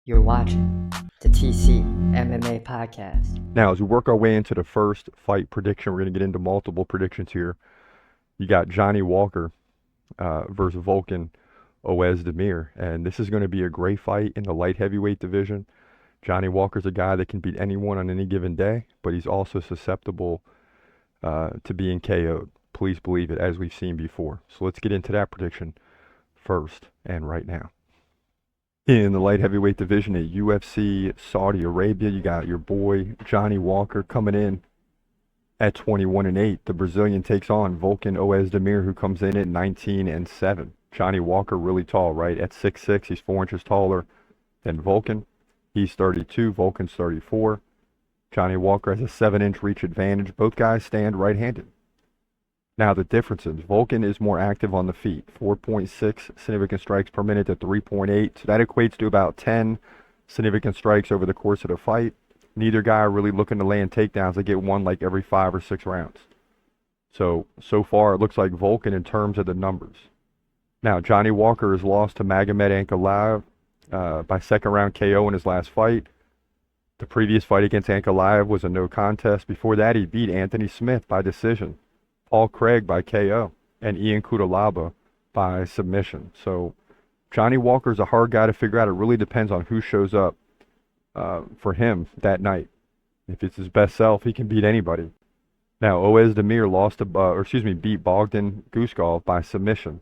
You're watching the TC MMA podcast. Now, as we work our way into the first fight prediction, we're going to get into multiple predictions here. You got Johnny Walker versus Volkan Oezdemir, and this is going to be a great fight in the light heavyweight division. Johnny Walker's a guy that can beat anyone on any given day, but he's also susceptible to being KO'd. Please believe it, as we've seen before. So let's get into that prediction first and right now. In the light heavyweight division at UFC Saudi Arabia, you got your boy Johnny Walker coming in at 21-8. The Brazilian takes on Volkan Oezdemir, who comes in at 19-7. Johnny Walker really tall, right? At 6'6", he's 4 inches taller than Volkan. He's 32, Volkan's 34. Johnny Walker has a 7-inch reach advantage. Both guys stand right-handed. Now the differences, Volkan is more active on the feet, 4.6 significant strikes per minute to 3.8. So that equates to about 10 significant strikes over the course of the fight. Neither guy are really looking to land takedowns. They get one like every 5 or 6 rounds. So far it looks like Volkan in terms of the numbers. Now Johnny Walker has lost to Magomed Ankalaev by second round KO in his last fight. The previous fight against Ankalaev was a no contest. Before that he beat Anthony Smith by decision, Paul Craig by KO, and Ian Cutelaba by submission. So Johnny Walker's a hard guy to figure out. It really depends on who shows up for him that night. If it's his best self, he can beat anybody. Now Oezdemir beat Bogdan Guskov by submission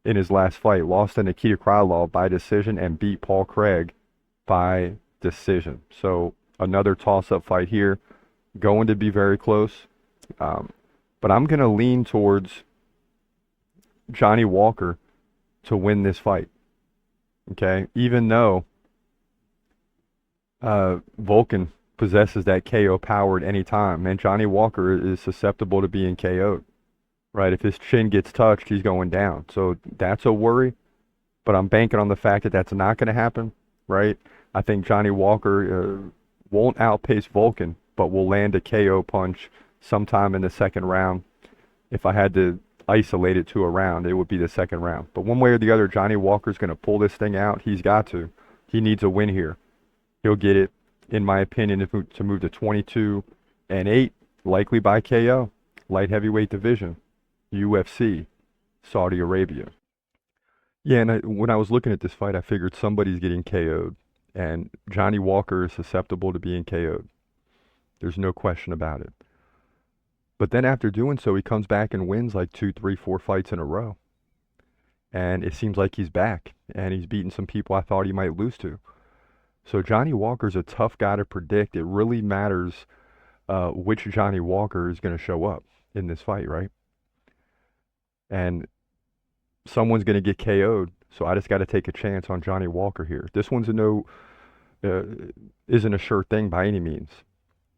in his last fight, lost to Nikita Krylov by decision, and beat Paul Craig by decision. So another toss-up fight here, going to be very close. But I'm going to lean towards Johnny Walker to win this fight. Okay? Even though Volkan possesses that KO power at any time, and Johnny Walker is susceptible to being KO'd. Right? If his chin gets touched, he's going down. So that's a worry. But I'm banking on the fact that that's not going to happen. Right? I think Johnny Walker won't outpace Volkan, but will land a KO punch sometime in the second round. If I had to isolate it to a round, it would be the second round. But one way or the other, Johnny Walker's going to pull this thing out. He's got to. He needs a win here. He'll get it, in my opinion, to move to 22-8, likely by KO. Light heavyweight division, UFC Saudi Arabia. Yeah, and when I was looking at this fight, I figured somebody's getting KO'd, and Johnny Walker is susceptible to being KO'd. There's no question about it. But then after doing so, he comes back and wins like 2, 3, 4 fights in a row. And it seems like he's back, and he's beaten some people I thought he might lose to. So Johnny Walker's a tough guy to predict. It really matters which Johnny Walker is going to show up in this fight, right? And someone's going to get KO'd, so I just got to take a chance on Johnny Walker here. This one's isn't a sure thing by any means.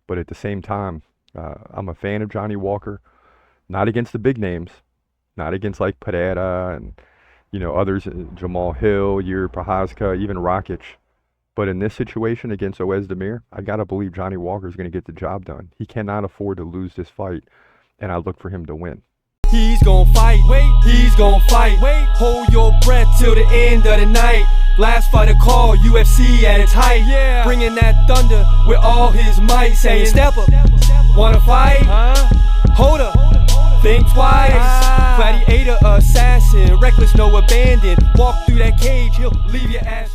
But at the same time, I'm a fan of Johnny Walker, not against the big names, not against like Pereira and others, Jamal Hill, Yuri Prochazka, even Rakic. But in this situation against Oezdemir, I got to believe Johnny Walker is going to get the job done. He cannot afford to lose this fight, and I look for him to win. He's gonna fight, he's gonna fight. Hold your breath till the end of the night. Last fight of call, UFC at its height. Bringing that thunder with all his might. Saying, step up, wanna fight? Hold up, think twice. Gladiator, assassin, reckless, no abandon. Walk through that cage, he'll leave your ass.